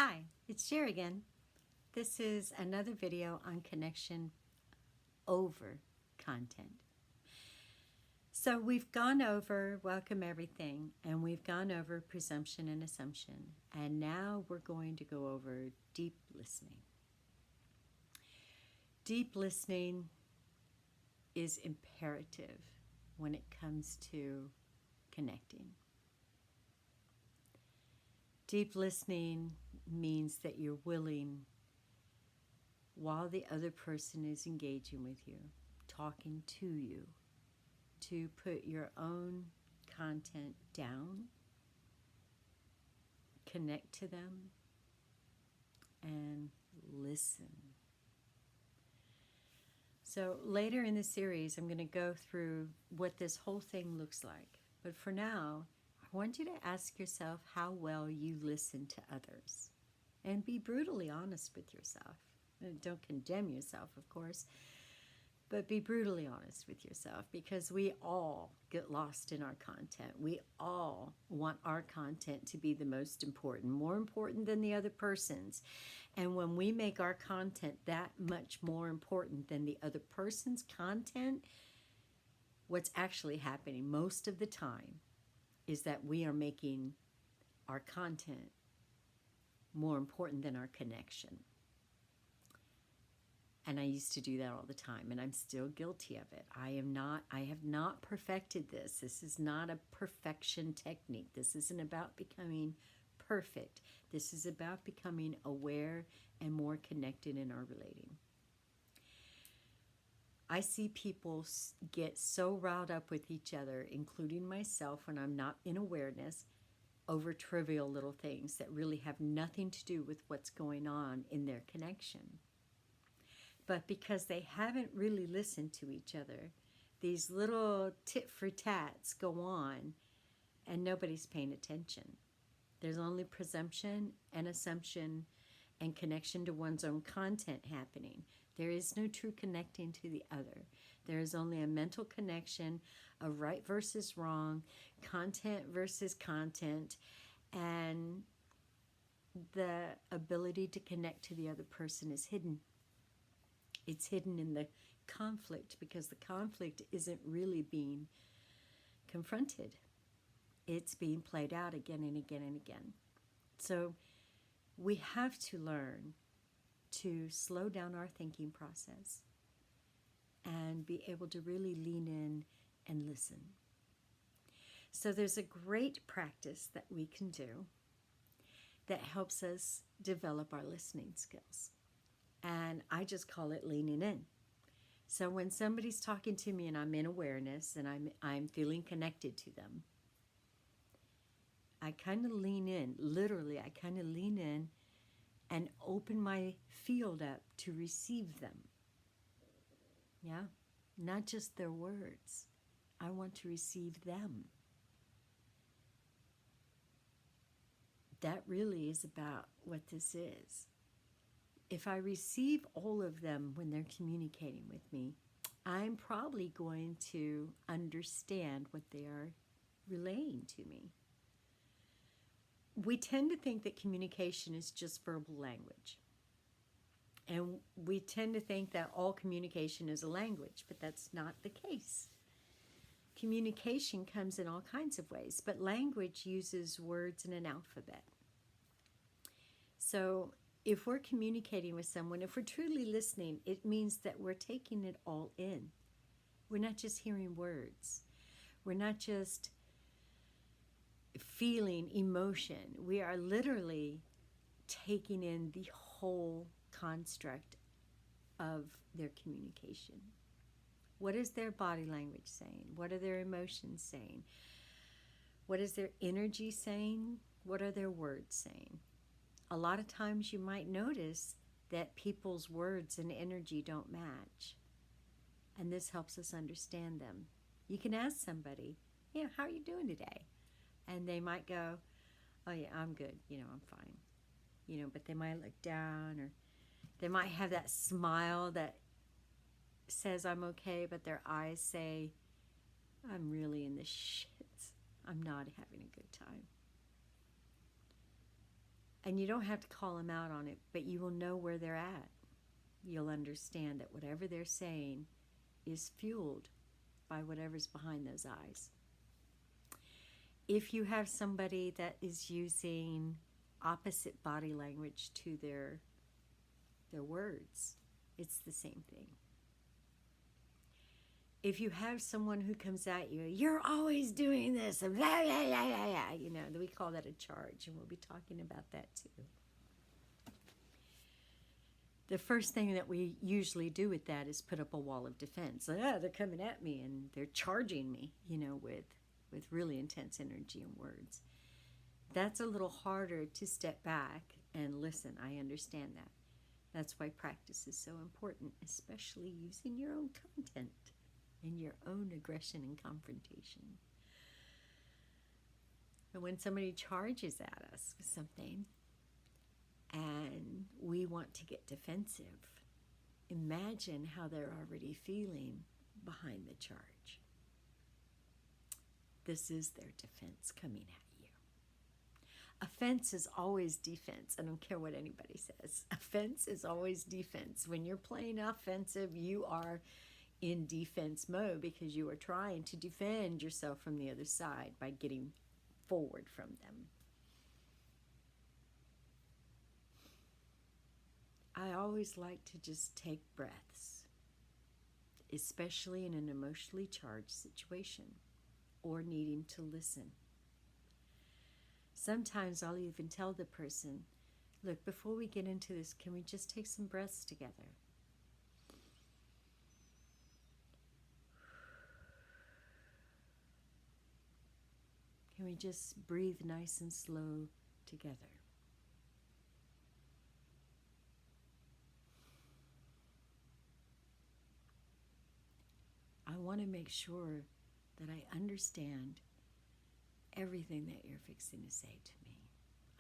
Hi, it's Shar again. This is another video on connection over content. So we've gone over welcome everything, and we've gone over presumption and assumption, and now we're going to go over deep listening. Deep listening is imperative when it comes to connecting. Deep listening means that you're willing, while the other person is engaging with you, talking to you, to put your own content down, connect to them, and listen. So later in the series, I'm going to go through what this whole thing looks like. But for now, I want you to ask yourself how well you listen to others. And be brutally honest with yourself. Don't condemn yourself, of course, but be brutally honest with yourself, because we all get lost in our content. We all want our content to be the most important, more important than the other person's. And when we make our content that much more important than the other person's content, what's actually happening most of the time is that we are making our content more important than our connection. And I used to do that all the time, and I'm still guilty of it. I have not perfected this. This is not a perfection technique. This isn't about becoming perfect. This is about becoming aware and more connected in our relating. I see people get so riled up with each other, including myself when I'm not in awareness, over trivial little things that really have nothing to do with what's going on in their connection. But because they haven't really listened to each other, these little tit-for-tats go on, and nobody's paying attention. There's only presumption and assumption and connection to one's own content happening. There is no true connecting to the other. There is only a mental connection of right versus wrong, content versus content, and the ability to connect to the other person is hidden. It's hidden in the conflict, because the conflict isn't really being confronted. It's being played out again and again and again. So we have to learn to slow down our thinking process and be able to really lean in and listen. So there's a great practice that we can do that helps us develop our listening skills. And I just call it leaning in. So when somebody's talking to me and I'm in awareness and I'm feeling connected to them, I kind of lean in. Literally, I kind of lean in and open my field up to receive them. Yeah? Not just their words. I want to receive them. That really is about what this is. If I receive all of them when they're communicating with me, I'm probably going to understand what they are relaying to me. We tend to think that communication is just verbal language. And we tend to think that all communication is a language, but that's not the case. Communication comes in all kinds of ways, but language uses words in an alphabet. So if we're communicating with someone, if we're truly listening, it means that we're taking it all in. We're not just hearing words. We're not just feeling emotion. We are literally taking in the whole construct of their communication. What is their body language saying? What are their emotions saying? What is their energy saying? What are their words saying? A lot of times you might notice that people's words and energy don't match. And this helps us understand them. You can ask somebody, how are you doing today? And they might go, oh yeah, I'm good. I'm fine. But they might look down, or they might have that smile that says I'm okay, but their eyes say, I'm really in the shits. I'm not having a good time. And you don't have to call them out on it, but you will know where they're at. You'll understand that whatever they're saying is fueled by whatever's behind those eyes. If you have somebody that is using opposite body language to their words, it's the same thing. If you have someone who comes at you, you're always doing this, and blah, blah, blah, blah, blah, you know, we call that a charge, and we'll be talking about that too. The first thing that we usually do with that is put up a wall of defense. They're coming at me and they're charging me, you know, with really intense energy and words. That's a little harder to step back and listen. I understand that. That's why practice is so important, especially using your own content and your own aggression and confrontation. And when somebody charges at us with something and we want to get defensive, imagine how they're already feeling behind the charge. This is their defense coming at you. Offense is always defense. I don't care what anybody says. Offense is always defense. When you're playing offensive, you are in defense mode because you are trying to defend yourself from the other side by getting forward from them. I always like to just take breaths, especially in an emotionally charged situation or needing to listen. Sometimes I'll even tell the person, look, before we get into this, can we just take some breaths together? Can we just breathe nice and slow together? I want to make sure that I understand everything that you're fixing to say to me.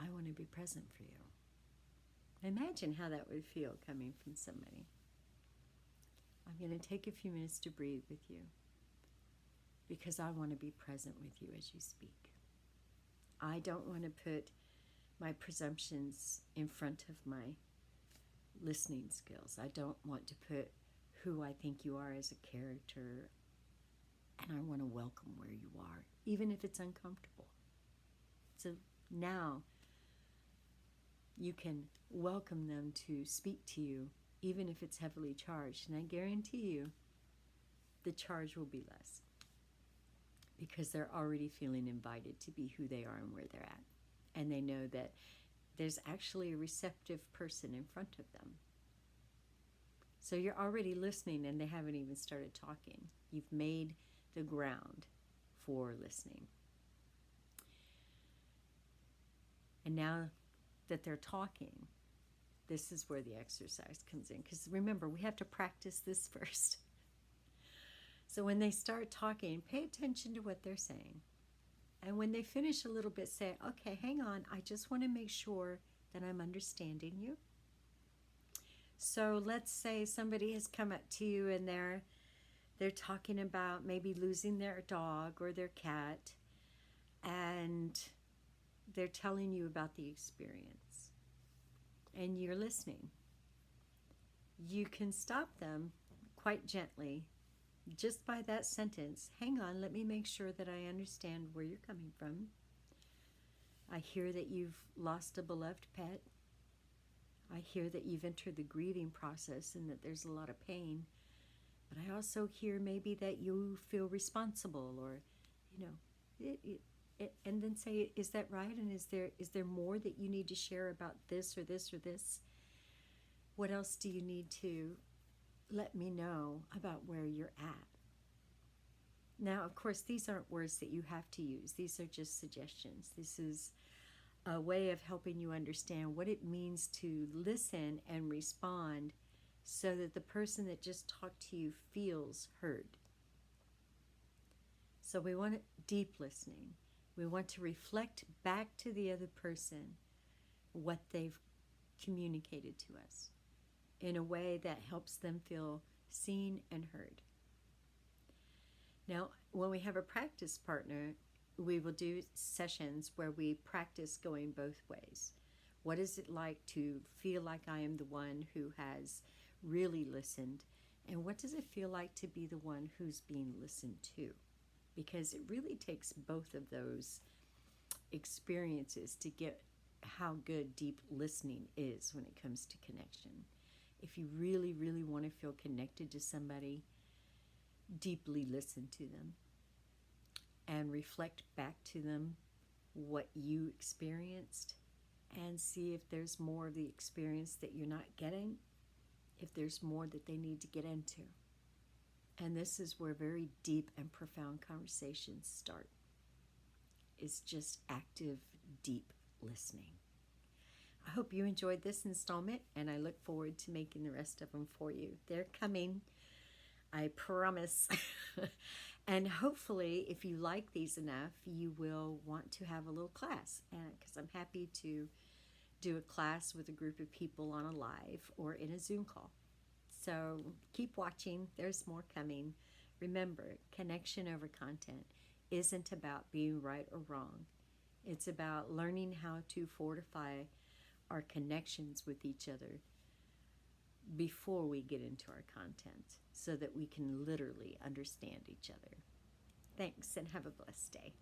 I want to be present for you. Imagine how that would feel coming from somebody. I'm going to take a few minutes to breathe with you because I want to be present with you as you speak. I don't want to put my presumptions in front of my listening skills. I don't want to put who I think you are as a character, and I want to welcome where you are, even if it's uncomfortable. So now you can welcome them to speak to you, even if it's heavily charged. And I guarantee you the charge will be less because they're already feeling invited to be who they are and where they're at. And they know that there's actually a receptive person in front of them. So you're already listening and they haven't even started talking. You've made the ground for listening. And now that they're talking, this is where the exercise comes in. Because remember, we have to practice this first. So when they start talking, pay attention to what they're saying. And when they finish a little bit, say, okay, hang on, I just want to make sure that I'm understanding you. So let's say somebody has come up to you and they're talking about maybe losing their dog or their cat, and they're telling you about the experience, and you're listening. You can stop them quite gently just by that sentence. Hang on, let me make sure that I understand where you're coming from. I hear that you've lost a beloved pet. I hear that you've entered the grieving process and that there's a lot of pain. But I also hear maybe that you feel responsible, or, you know, and then say, is that right? And is there more that you need to share about this or this or this? What else do you need to let me know about where you're at? Now, of course, these aren't words that you have to use. These are just suggestions. This is a way of helping you understand what it means to listen and respond so that the person that just talked to you feels heard. So we want deep listening. We want to reflect back to the other person what they've communicated to us in a way that helps them feel seen and heard. Now, when we have a practice partner, we will do sessions where we practice going both ways, What is it like to feel like I am the one who has really listened? And what does it feel like to be the one who's being listened to? Because it really takes both of those experiences to get how good deep listening is when it comes to connection. If you really, really want to feel connected to somebody, deeply listen to them and reflect back to them what you experienced and see if there's more of the experience that you're not getting, if there's more that they need to get into. And this is where very deep and profound conversations start. It's just active, deep listening. I hope you enjoyed this installment, and I look forward to making the rest of them for you. They're coming, I promise. And hopefully, if you like these enough, you will want to have a little class, because I'm happy to do a class with a group of people on a live or in a Zoom call. So keep watching. There's more coming. Remember, connection over content isn't about being right or wrong. It's about learning how to fortify our connections with each other before we get into our content so that we can literally understand each other. Thanks, and have a blessed day.